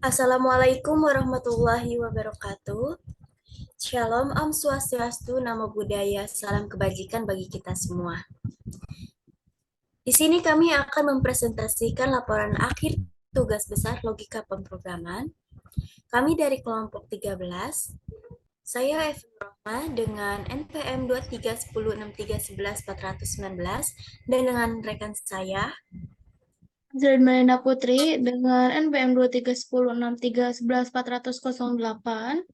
Assalamualaikum warahmatullahi wabarakatuh. Shalom, Om Swastiastu, Namo Buddhaya, salam kebajikan bagi kita semua. Di sini kami akan mempresentasikan laporan akhir tugas besar logika pemrograman. Kami dari kelompok 13. Saya Evan Rohma dengan NPM 23106311 dan dengan rekan saya. Angelina Melina Putri dengan NPM 231063114008.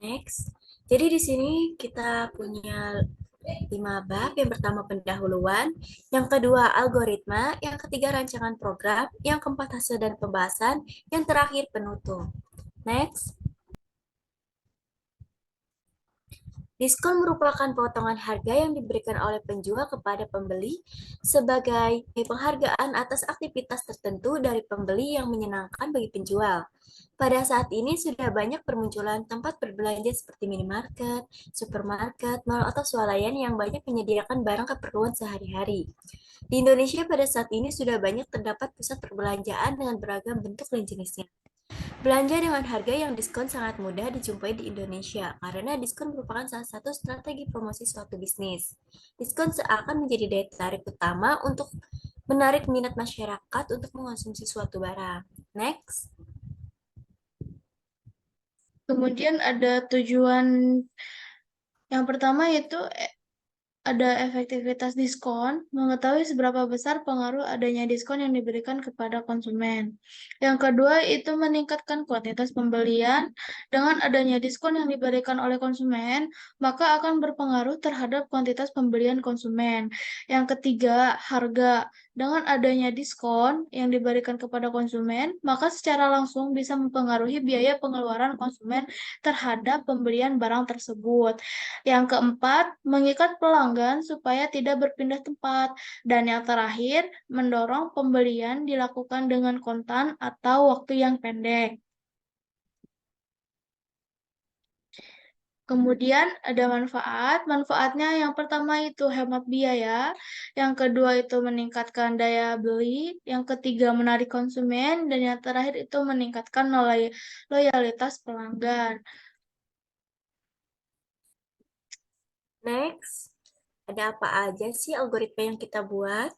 Next. Jadi di sini kita punya 5 bab. Yang pertama pendahuluan, yang kedua algoritma, yang ketiga rancangan program, yang keempat hasil dan pembahasan, yang terakhir penutup. Next. Diskon merupakan potongan harga yang diberikan oleh penjual kepada pembeli sebagai penghargaan atas aktivitas tertentu dari pembeli yang menyenangkan bagi penjual. Pada saat ini sudah banyak bermunculan tempat berbelanja seperti minimarket, supermarket, mal, atau swalayan yang banyak menyediakan barang keperluan sehari-hari. Di Indonesia pada saat ini sudah banyak terdapat pusat perbelanjaan dengan beragam bentuk dan jenisnya. Belanja dengan harga yang diskon sangat mudah dijumpai di Indonesia karena diskon merupakan salah satu strategi promosi suatu bisnis. Diskon seakan menjadi daya tarik utama untuk menarik minat masyarakat untuk mengonsumsi suatu barang. Next. Kemudian ada tujuan yang pertama yaitu ada efektivitas diskon, mengetahui seberapa besar pengaruh adanya diskon yang diberikan kepada konsumen. Yang kedua, itu meningkatkan kuantitas pembelian. Dengan adanya diskon yang diberikan oleh konsumen, maka akan berpengaruh terhadap kuantitas pembelian konsumen. Yang ketiga, harga. Dengan adanya diskon yang diberikan kepada konsumen, maka secara langsung bisa mempengaruhi biaya pengeluaran konsumen terhadap pembelian barang tersebut. Yang keempat, mengikat pelanggan supaya tidak berpindah tempat. Dan yang terakhir, mendorong pembelian dilakukan dengan kontan atau waktu yang pendek. Kemudian ada manfaat. Manfaatnya yang pertama itu hemat biaya, yang kedua itu meningkatkan daya beli, yang ketiga menarik konsumen, dan yang terakhir itu meningkatkan loyalitas pelanggan. Next. Ada apa aja sih algoritma yang kita buat?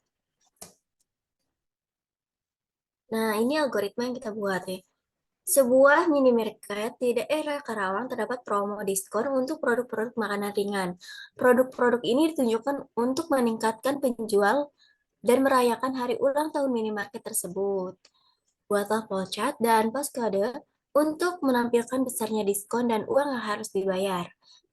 Nah, ini algoritma yang kita buat ya. Sebuah minimarket di daerah Karawang terdapat promo diskon untuk produk-produk makanan ringan. Produk-produk ini ditunjukkan untuk meningkatkan penjual dan merayakan hari ulang tahun minimarket tersebut. Buatlah flowchart dan poskode untuk menampilkan besarnya diskon dan uang yang harus dibayar.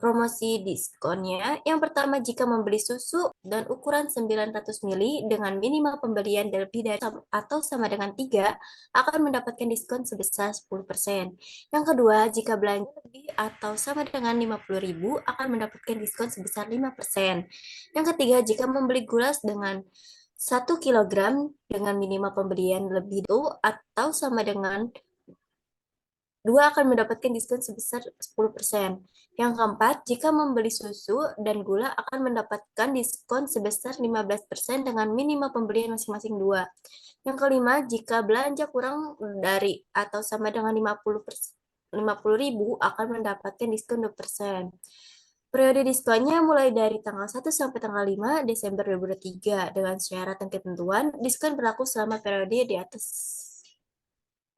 Promosi diskonnya yang pertama jika membeli susu dan ukuran 900 ml dengan minimal pembelian lebih dari atau sama dengan 3 akan mendapatkan diskon sebesar 10%. Yang kedua, jika belanja lebih atau sama dengan 50.000 akan mendapatkan diskon sebesar 5%. Yang ketiga, jika membeli gula dengan 1 kilogram dengan minimal pembelian lebih dulu atau sama dengan 2 akan mendapatkan diskon sebesar 10%. Yang keempat, jika membeli susu dan gula akan mendapatkan diskon sebesar 15% dengan minimal pembelian masing-masing 2. Yang kelima, jika belanja kurang dari atau sama dengan 50.000 akan mendapatkan diskon 2%. Periode diskonnya mulai dari tanggal 1 sampai tanggal 5 Desember 2023 dengan syarat dan ketentuan. Diskon berlaku selama periode di atas.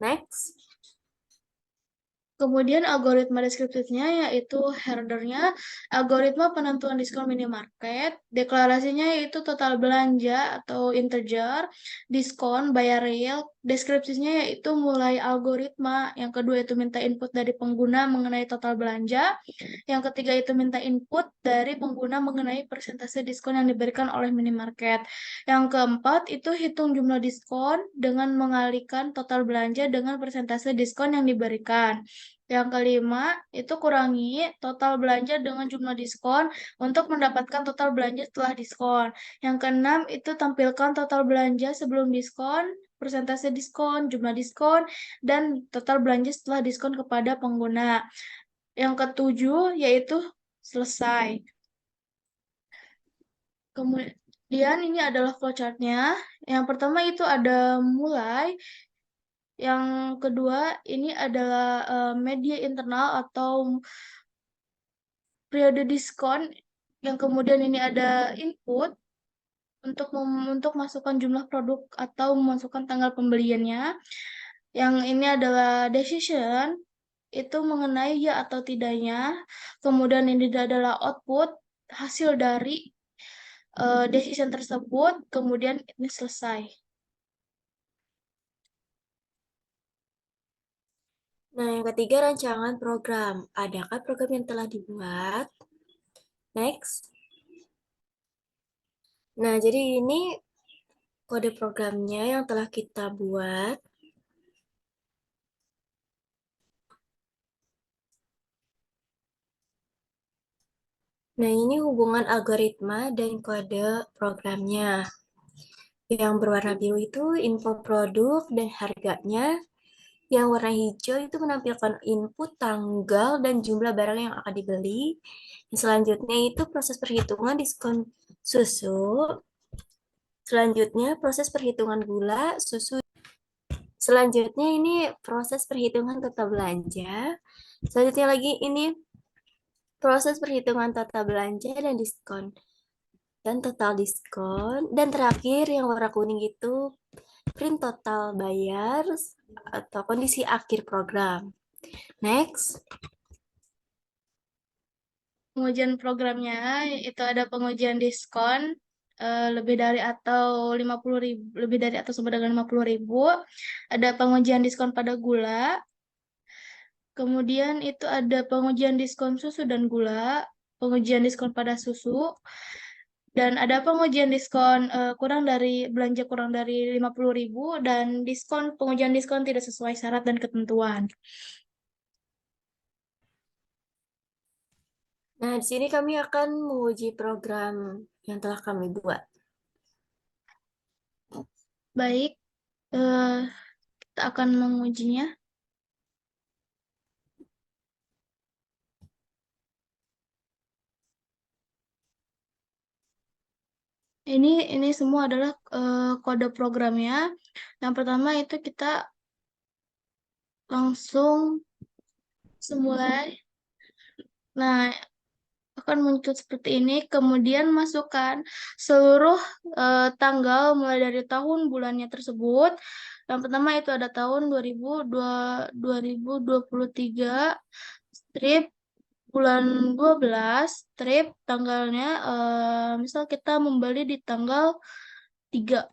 Next. Kemudian algoritma deskriptifnya yaitu headernya, algoritma penentuan diskon minimarket, deklarasinya yaitu total belanja atau integer, diskon, bayar real, deskripsinya yaitu mulai algoritma, yang kedua itu minta input dari pengguna mengenai total belanja, yang ketiga itu minta input dari pengguna mengenai persentase diskon yang diberikan oleh minimarket. Yang keempat itu hitung jumlah diskon dengan mengalihkan total belanja dengan persentase diskon yang diberikan. Yang kelima, itu kurangi total belanja dengan jumlah diskon untuk mendapatkan total belanja setelah diskon. Yang keenam, itu tampilkan total belanja sebelum diskon, persentase diskon, jumlah diskon, dan total belanja setelah diskon kepada pengguna. Yang ketujuh, yaitu selesai. Kemudian ini adalah flowchartnya. Yang pertama itu ada mulai, Yang kedua, ini adalah media internal atau periode diskon, yang kemudian ini ada input untuk masukkan jumlah produk atau memasukkan tanggal pembeliannya. Yang ini adalah decision, itu mengenai ya atau tidaknya. Kemudian ini adalah output, hasil dari decision tersebut. Kemudian ini selesai. Nah, yang ketiga rancangan program. Adakah program yang telah dibuat? Next. Nah, jadi ini kode programnya yang telah kita buat. Nah, ini hubungan algoritma dan kode programnya. Yang berwarna biru itu info produk dan harganya. Yang warna hijau itu menampilkan input, tanggal, dan jumlah barang yang akan dibeli. Yang selanjutnya itu proses perhitungan diskon susu. Selanjutnya proses perhitungan gula, susu. Selanjutnya ini proses perhitungan total belanja. Selanjutnya lagi ini proses perhitungan total belanja dan diskon. Dan total diskon. Dan terakhir yang warna kuning itu print total bayar atau kondisi akhir program. Next. Pengujian programnya itu ada pengujian diskon lebih dari atau 50.000, lebih dari atau sama dengan 50.000. Ada pengujian diskon pada gula. Kemudian itu ada pengujian diskon susu dan gula, pengujian diskon pada susu, dan ada pengujian diskon belanja kurang dari 50.000, dan pengujian diskon tidak sesuai syarat dan ketentuan. Nah, di sini kami akan menguji program yang telah kami buat. Baik, eh, kita akan mengujinya. Ini semua adalah kode programnya. Yang pertama itu kita langsung semulai. Nah, akan muncul seperti ini. Kemudian masukkan seluruh tanggal mulai dari tahun bulannya tersebut. Yang pertama itu ada tahun 2023, strip bulan 12, strip tanggalnya, misal kita membeli di tanggal 3.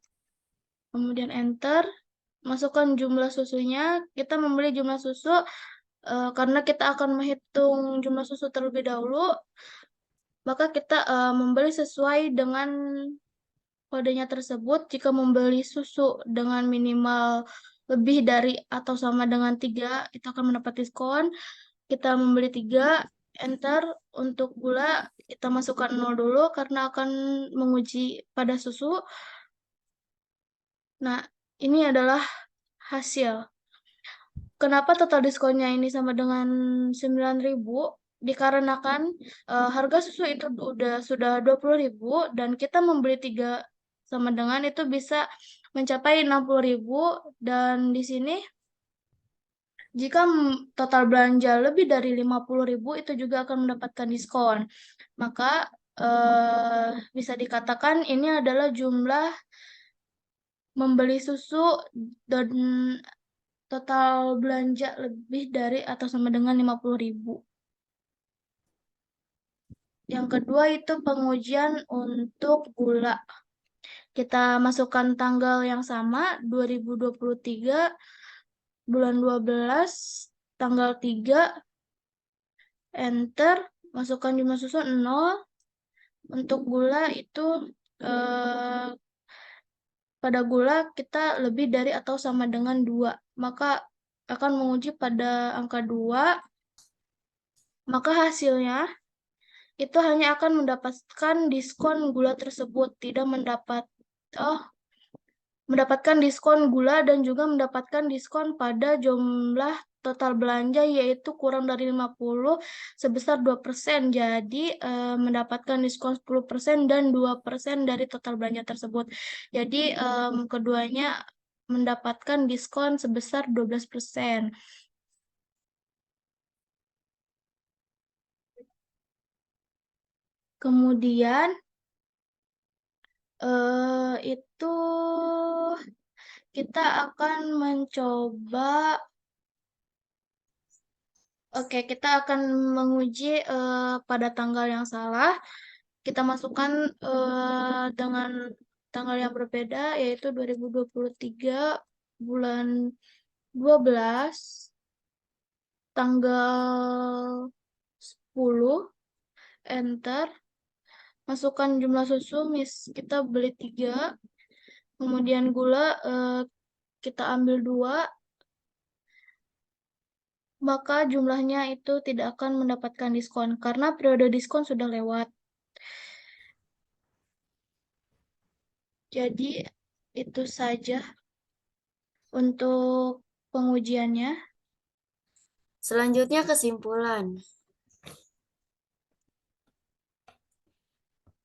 Kemudian enter, masukkan jumlah susunya. Kita membeli jumlah susu karena kita akan menghitung jumlah susu terlebih dahulu, maka kita membeli sesuai dengan kodenya tersebut. Jika membeli susu dengan minimal lebih dari atau sama dengan 3, itu akan mendapat diskon. Kita membeli 3, enter. Untuk gula, kita masukkan 0 dulu karena akan menguji pada susu. Nah, ini adalah hasil. Kenapa total diskonnya ini sama dengan 9.000? Dikarenakan harga susu itu sudah 20.000 dan kita membeli 3 sama dengan itu bisa mencapai 60.000, dan di sini jika total belanja lebih dari 50.000 itu juga akan mendapatkan diskon. Maka bisa dikatakan ini adalah jumlah membeli susu dan total belanja lebih dari atau sama dengan 50.000. Yang kedua itu pengujian untuk gula. Kita masukkan tanggal yang sama, 2023, bulan 12, tanggal 3, enter. Masukkan jumlah susu 0. Untuk gula itu eh, pada gula kita lebih dari atau sama dengan 2. Maka akan menguji pada angka 2. Maka hasilnya itu hanya akan mendapatkan diskon gula tersebut, tidak oh, mendapatkan diskon gula dan juga mendapatkan diskon pada jumlah total belanja, yaitu kurang dari 50 sebesar 2%. Jadi mendapatkan diskon 10% dan 2% dari total belanja tersebut. Jadi keduanya mendapatkan diskon sebesar 12%. Kemudian itu kita akan mencoba, oke, kita akan menguji pada tanggal yang salah. Kita masukkan dengan tanggal yang berbeda, yaitu 2023 bulan 12, tanggal 10, enter. Masukkan jumlah susu, kita beli 3, kemudian gula kita ambil 2, maka jumlahnya itu tidak akan mendapatkan diskon karena periode diskon sudah lewat. Jadi itu saja untuk pengujiannya. Selanjutnya kesimpulan.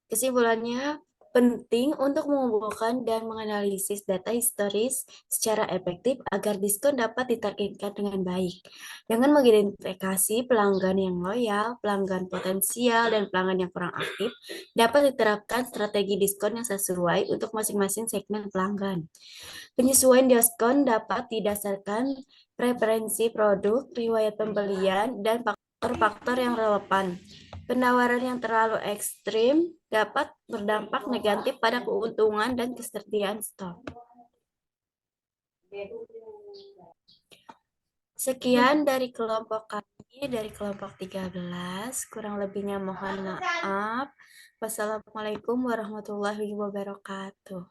Kesimpulannya, penting untuk mengumpulkan dan menganalisis data historis secara efektif agar diskon dapat ditargetkan dengan baik. Dengan mengidentifikasi pelanggan yang loyal, pelanggan potensial, dan pelanggan yang kurang aktif, dapat diterapkan strategi diskon yang sesuai untuk masing-masing segmen pelanggan. Penyesuaian diskon dapat didasarkan preferensi produk, riwayat pembelian, dan faktor-faktor yang relevan. Penawaran yang terlalu ekstrim dapat berdampak negatif pada keuntungan dan ketersediaan stok. Sekian dari kelompok kami, dari kelompok 13. Kurang lebihnya mohon maaf. Wassalamualaikum warahmatullahi wabarakatuh.